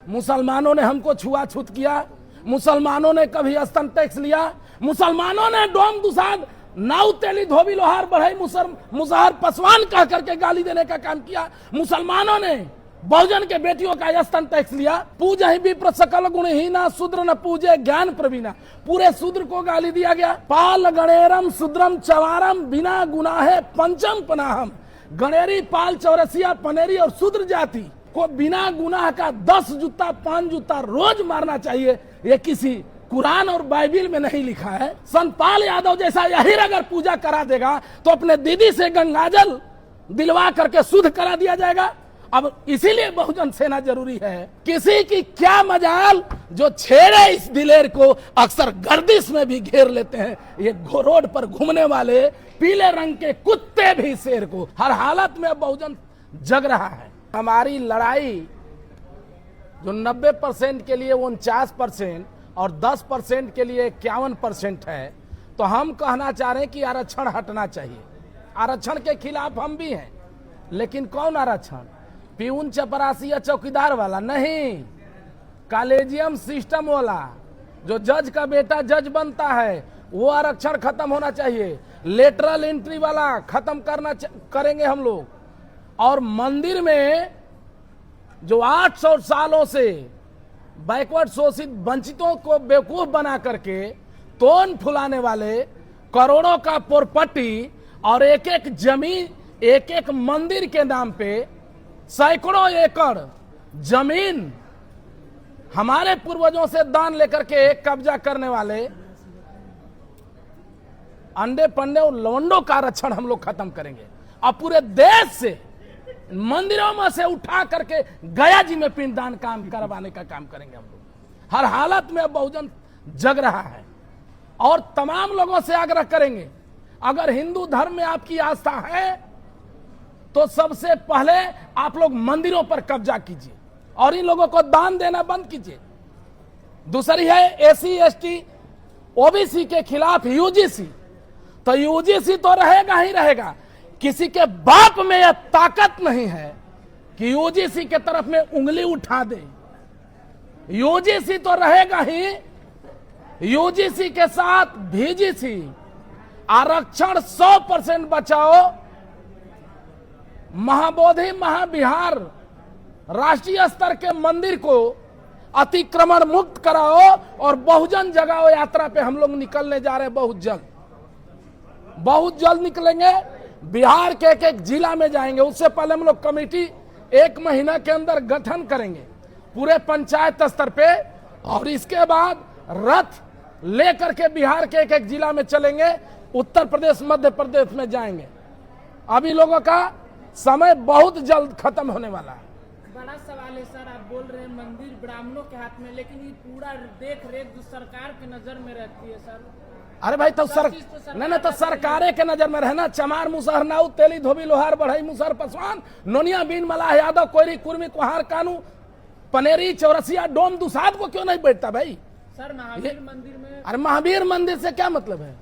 मुसलमानों ने हमको छुआछूत किया, मुसलमानों ने कभी स्तन टैक्स लिया, मुसलमानों ने डोम दुसाद नाउ तेली धोबी लोहार बढ़ई मुसहर पसवान कह करके गाली देने का काम किया। मुसलमानों ने बहुजन के बेटियों का स्तन टैक्स लिया। पूजा ही विप्र सकल गुणहीना शूद्र न पूजे ज्ञान प्रवीणा, पूरे शूद्र को गाली दिया गया। पाल गणेरम शूद्रम चवारम बिना गुनाहे पंचम पनाहम, गणेरी पाल चौरसिया पनेरी और शूद्र जाति को बिना गुनाह का 10 जूता 5 जूता रोज मारना चाहिए। ये किसी कुरान और बाइबिल में नहीं लिखा है। संतपाल यादव जैसा यहीर अगर पूजा करा देगा तो अपने दीदी से गंगाजल दिलवा करके शुद्ध करा दिया जाएगा। अब इसीलिए बहुजन सेना जरूरी है। किसी की क्या मजाल जो छेड़े इस दिलेर को अक्सर गर्दिश में भी घेर लेते हैं। ये रोड पर घूमने वाले पीले रंग के कुत्ते भी शेर को हर हालत में बहुजन जग रहा है। हमारी लड़ाई जो 90% के लिए 49% और 10% के लिए 51% है, तो हम कहना चाह रहे हैं कि आरक्षण हटना चाहिए। आरक्षण के खिलाफ हम भी हैं, लेकिन कौन आरक्षण? पीऊन चपरासी या चौकीदार वाला नहीं, कॉलेजियम सिस्टम वाला। जो जज का बेटा जज बनता है वो आरक्षण खत्म होना चाहिए। लेटरल एंट्री वाला खत्म करेंगे हम लोग। और मंदिर में जो 800 सालों से बैकवर्ड शोषित वंचितों को बेवकूफ बना करके तोन फुलाने वाले करोड़ों का प्रॉपर्टी और एक एक जमीन, एक एक मंदिर के नाम पे सैकड़ों एकड़ जमीन हमारे पूर्वजों से दान लेकर के कब्जा करने वाले अंडे पंडे और लवंडों का आरक्षण हम लोग खत्म करेंगे। और पूरे देश से मंदिरों में से उठा करके गया जी में पिंडदान काम करवाने का काम करेंगे हम लोग। हर हालत में बहुजन जग रहा है और तमाम लोगों से आग्रह करेंगे, अगर हिंदू धर्म में आपकी आस्था है तो सबसे पहले आप लोग मंदिरों पर कब्जा कीजिए और इन लोगों को दान देना बंद कीजिए। दूसरी है एसी एसटी ओबीसी के खिलाफ यूजीसी। तो यूजीसी तो रहेगा ही रहेगा। किसी के बाप में यह ताकत नहीं है कि यूजीसी के तरफ में उंगली उठा दे। यूजीसी तो रहेगा ही। यूजीसी के साथ भीजीसी। आरक्षण 100% बचाओ। महाबोधि महाविहार राष्ट्रीय स्तर के मंदिर को अतिक्रमण मुक्त कराओ और बहुजन जगाओ यात्रा पे हम लोग निकलने जा रहे हैं। बहुत जल्द निकलेंगे। बिहार के एक एक जिला में जाएंगे। उससे पहले हम लोग कमेटी 1 महीना के अंदर गठन करेंगे पूरे पंचायत स्तर पे, और इसके बाद रथ लेकर के बिहार के एक एक जिला में चलेंगे। उत्तर प्रदेश मध्य प्रदेश में जाएंगे। अभी लोगों का समय बहुत जल्द खत्म होने वाला है। बड़ा सवाल है सर, आप बोल रहे हैं मंदिर ब्राह्मणों के हाथ में, लेकिन ये पूरा देख रेख जो सरकार की नजर में रहती है सर। अरे भाई तो नहीं तो सरकारे के नजर में रहना। चमार मुसहर नाउ तेली धोबी लोहार बढ़ई मुसहर पसवान नोनिया बीन मलाह यादव कोयरी कुर्मी कुहार कानू पनेरी चौरसिया डोम दुसाद को क्यों नहीं बैठता भाई? सर महावीर मंदिर में। अरे महावीर मंदिर से क्या मतलब है?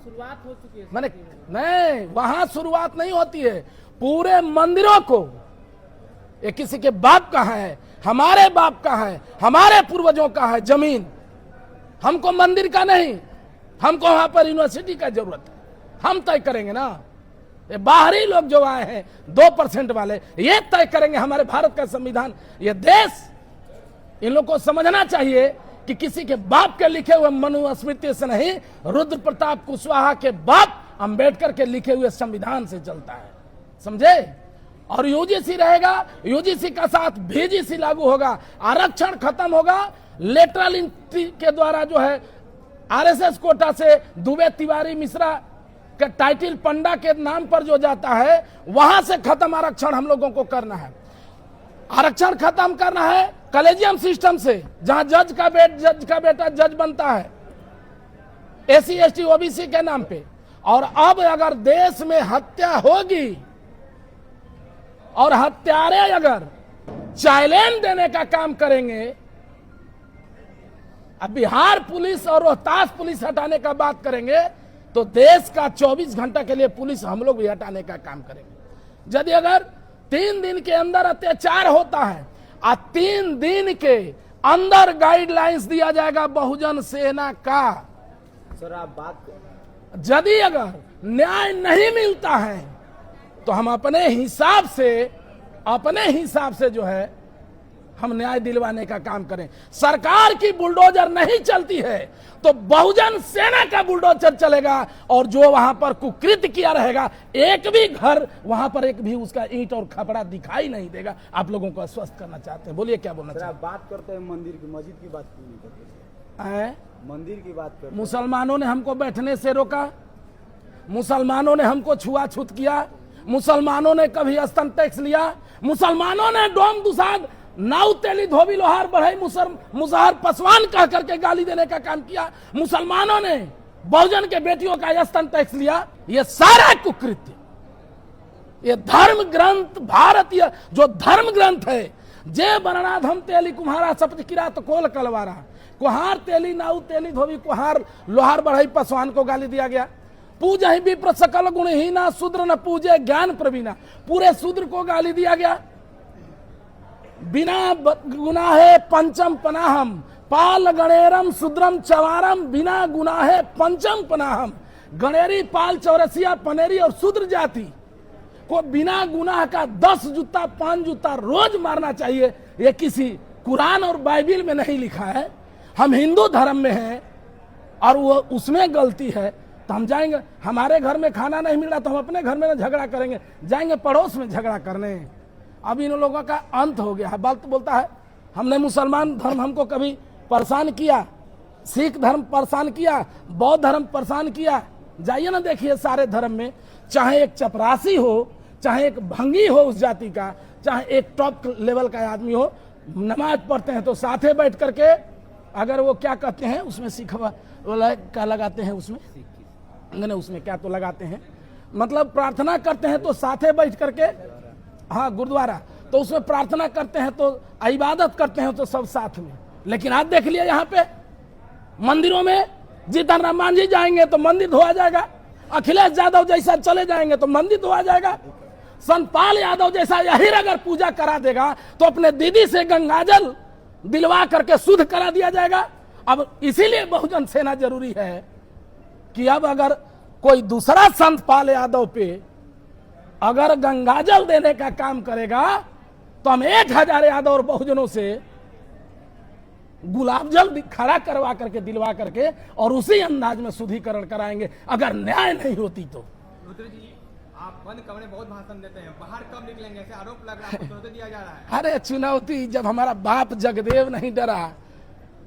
शुरुआत हो चुकी है। मैंने नहीं, वहां शुरुआत नहीं होती है। पूरे मंदिरों को, ये किसी के बाप का है, हमारे बाप का है, हमारे पूर्वजों का है जमीन। हमको मंदिर का नहीं, हमको वहां पर यूनिवर्सिटी का जरूरत है। हम तय करेंगे ना। ये बाहरी लोग जो आए हैं 2% वाले, ये तय करेंगे हमारे भारत का संविधान। ये देश, इन लोग को समझना चाहिए कि किसी के बाप के लिखे हुए मनुस्मृति से नहीं, रुद्र प्रताप कुशवाहा के बाप अंबेडकर के लिखे हुए संविधान से चलता है। समझे? और यूजीसी रहेगा, यूजीसी का साथ भीजीसी लागू होगा। आरक्षण खत्म होगा। लेटरल एंट्री के द्वारा जो है आरएसएस कोटा से दुबे तिवारी मिश्रा का टाइटल पंडा के नाम पर जो जाता है, वहां से खत्म आरक्षण हम लोगों को करना है। आरक्षण खत्म करना है कॉलेजियम सिस्टम से, जहां जज का बेटा जज बनता है एसी एसटी ओबीसी के नाम पे। और अब अगर देश में हत्या होगी और हत्यारे अगर चैलेंज देने का काम करेंगे, अब बिहार पुलिस और रोहतास पुलिस हटाने का बात करेंगे, तो देश का 24 घंटा के लिए पुलिस हम लोग भी हटाने का काम करेंगे। यदि अगर 3 दिन के अंदर अत्याचार होता है और 3 दिन के अंदर गाइडलाइंस दिया जाएगा बहुजन सेना का। सर आप बात यदि अगर न्याय नहीं मिलता है तो हम अपने हिसाब से जो है हम न्याय दिलवाने का काम करें। सरकार की बुलडोजर नहीं चलती है तो बहुजन सेना का बुलडोजर चलेगा, और जो वहां पर कुकृत्य किया रहेगा, एक भी घर वहां पर एक भी उसका ईंट और खपड़ा दिखाई नहीं देगा। आप लोगों को आश्वस्त करना चाहते हैं, बोलिए क्या बोलना सर चाहते आप बात करते हैं मंदिर की, मस्जिद की बात क्यों नहीं करते? हैं? मंदिर की बात करते हैं। मुसलमानों ने हमको बैठने से रोका, मुसलमानों ने हमको छुआछूत किया, मुसलमानों ने कभी स्तन टैक्स लिया, मुसलमानों ने डोम दुसाद नाउ तेली धोबी लोहार बढ़ई मुसहर पसवान कह करके गाली देने का काम किया, मुसलमानों ने बहुजन के बेटियों का स्तन टैक्स लिया। ये सारा कुकृत्य, ये धर्म ग्रंथ, भारतीय जो धर्म ग्रंथ है, जे बरनाधम तेली कुम्हारा सप्त किरात कोल कलवारा, कुहार तेली नाउ तेली धोबी कुहार लोहार बढ़ई पसवान को गाली दिया गया। पूज ही विप्र सकल गुणहीना शूद्र न पूजे ज्ञान प्रवीणा, पूरे शूद्र को गाली दिया गया। बिना गुनाहे पंचम पनाहम पाल गणेरम शूद्रम चवारम, बिना गुनाहे पंचम पनाहम, गणेरी पाल चौरसिया पनेरी और शूद्र जाति को बिना गुनाह का 10 जूता 5 जूता रोज मारना चाहिए। ये किसी कुरान और बाइबिल में नहीं लिखा है। हम हिंदू धर्म में हैं और वो उसमें गलती है तो हम जाएंगे, हमारे घर में खाना नहीं मिल रहा तो हम अपने घर में ना झगड़ा करेंगे, जाएंगे पड़ोस में झगड़ा करने। अब इन लोगों का अंत हो गया है। बात बोलता है हमने मुसलमान धर्म हमको कभी परेशान किया, सिख धर्म परेशान किया, बौद्ध धर्म परेशान किया। जाइए ना देखिए सारे धर्म में, चाहे एक चपरासी हो, चाहे एक भंगी हो उस जाति का, चाहे एक टॉप लेवल का आदमी हो, नमाज पढ़ते हैं तो साथे बैठ करके, अगर वो क्या कहते हैं उसमें सिखवा वाला क्या लगाते हैं, उसमें क्या तो लगाते हैं, मतलब प्रार्थना करते हैं तो साथे बैठ करके, हाँ गुरुद्वारा, तो उसमें प्रार्थना करते हैं तो इबादत करते हैं तो सब साथ में। लेकिन आज देख लिया यहाँ पे मंदिरों में जीतन राम मांझी जाएंगे तो मंदिर धोआ जाएगा, अखिलेश यादव जैसा चले जाएंगे तो मंदिर धोआ जाएगा, संतपाल यादव जैसा यही अगर पूजा करा देगा तो अपने दीदी से गंगाजल दिलवा करके शुद्ध करा दिया जाएगा। अब इसीलिए बहुजन सेना जरूरी है कि अब अगर कोई दूसरा संतपाल यादव पे अगर गंगाजल देने का काम करेगा तो हम 1000 यादव और बहुजनों से गुलाब जल खड़ा करवा करके दिलवा करके और उसी अंदाज में शुद्धिकरण कराएंगे अगर न्याय नहीं होती तो। रुद्र जी, आप बंद कमरे बहुत भाषण देते हैं, बाहर कब निकलेंगे, ऐसे आरोप लग रहा है, चुनौती दिया जा रहा है। अरे चुनौती, जब हमारा बाप जगदेव नहीं डरा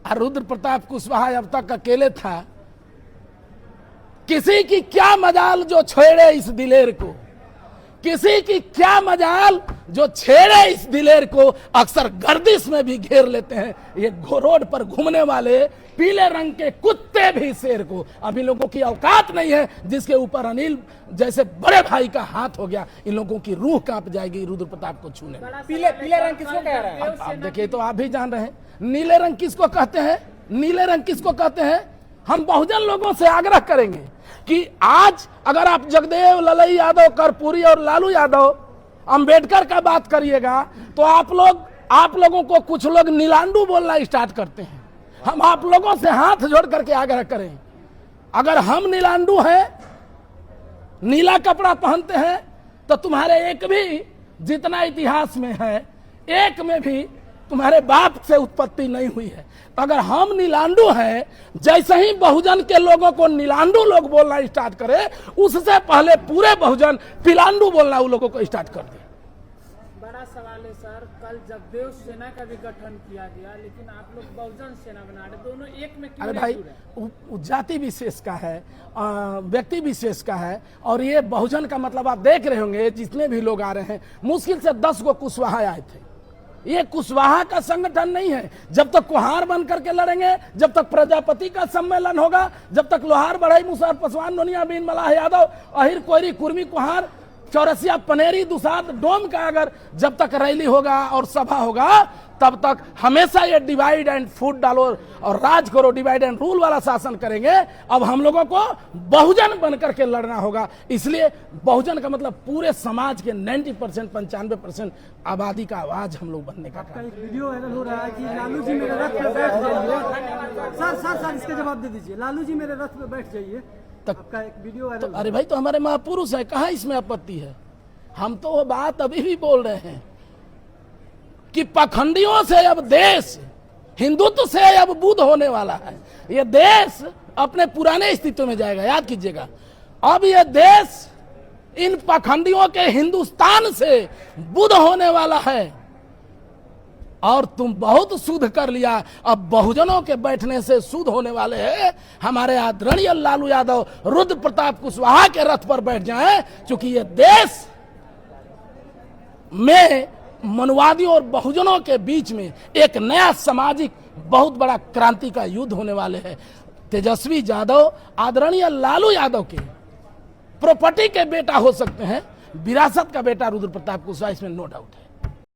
और रुद्र प्रताप कुशवाहा अब तक अकेले था, किसी की क्या मजाल जो छेड़े इस दिलेर को, किसी की क्या मजाल जो छेड़े इस दिलेर को। अक्सर गर्दिश में भी घेर लेते हैं ये रोड पर घूमने वाले पीले रंग के कुत्ते भी शेर को। अभी लोगों की औकात नहीं है जिसके ऊपर अनिल जैसे बड़े भाई का हाथ हो गया, इन लोगों की रूह कांप जाएगी रुद्र प्रताप को छूने में। पीले रंग किसको कह रहा है? अब देखिए तो आप भी जान रहे हैं नीले रंग किसको कहते हैं, नीले रंग किसको कहते हैं। हम बहुजन लोगों से आग्रह करेंगे कि आज अगर आप जगदेव, ललई यादव, कर्पूरी और लालू यादव, अंबेडकर का बात करिएगा तो आप लोगों को कुछ लोग नीलांडू बोलना स्टार्ट करते हैं। हम आप लोगों से हाथ जोड़ करके आग्रह करें, अगर हम नीलांडू हैं, नीला कपड़ा पहनते हैं, तो तुम्हारे एक भी जितना इतिहास में है, एक में भी तुम्हारे बाप से उत्पत्ति नहीं हुई है। तो अगर हम नीलांडू हैं, जैसे ही बहुजन के लोगों को नीलांडू लोग बोलना स्टार्ट करे, उससे पहले पूरे बहुजन पिलांडू बोलना उन लोगों को स्टार्ट कर दे। बड़ा सवाल है सर, कल जगदेव सेना का भी गठन किया गया, लेकिन आप लोग बहुजन सेना बना रहे, दोनों एक में क्यों? अरे भाई, जाति विशेष का है, व्यक्ति विशेष का है, और ये बहुजन का मतलब आप देख रहे होंगे जितने भी लोग आ रहे हैं, मुश्किल से 10 गो कुशवाहा आए थे। ये कुशवाहा का संगठन नहीं है। जब तक कुहार बन करके लड़ेंगे, जब तक प्रजापति का सम्मेलन होगा, जब तक लोहार बढ़ई मुसहर पसवान नोनिया बीन मलाह यादव अहिर कोयरी कुर्मी कुहार चौरसिया पनेरी दुसाध डोम का अगर जब तक रैली होगा और सभा होगा तब तक हमेशा ये डिवाइड एंड फूड डालो और राज करो, डिवाइड एंड रूल वाला शासन करेंगे। अब हम लोगों को बहुजन बनकर के लड़ना होगा। इसलिए बहुजन का मतलब पूरे समाज के 90% 95% आबादी का आवाज हम लोग बनने का आपका एक वीडियो वायरल हो रहा है कि लालू जी मेरे रथ पे बैठ जाइए। सर इसका जवाब दे दीजिए। लालू जी मेरे रथ पे बैठ जाइए, आपका एक वीडियो वायरल। अरे भाई, तो हमारे महापुरुष है, कहाँ इसमें आपत्ति है? हम तो वो बात अभी भी बोल रहे हैं कि पाखंडियों से अब देश, हिंदुत्व से अब बुद्ध होने वाला है। ये देश अपने पुराने अस्तित्व में जाएगा, याद कीजिएगा। अब ये देश इन पाखंडियों के हिंदुस्तान से बुद्ध होने वाला है। और तुम बहुत शुद्ध कर लिया, अब बहुजनों के बैठने से शुद्ध होने वाले हैं। हमारे आदरणीय लालू यादव रुद्र प्रताप कुशवाहा के रथ पर बैठ जाएं, क्योंकि ये देश में मनुवादियों और बहुजनों के बीच में एक नया सामाजिक बहुत बड़ा क्रांति का युद्ध होने वाले हैं। तेजस्वी यादव आदरणीय लालू यादव के प्रॉपर्टी के बेटा हो सकते हैं, विरासत का बेटा रुद्र प्रताप कुशवाहा, इसमें नो डाउट है।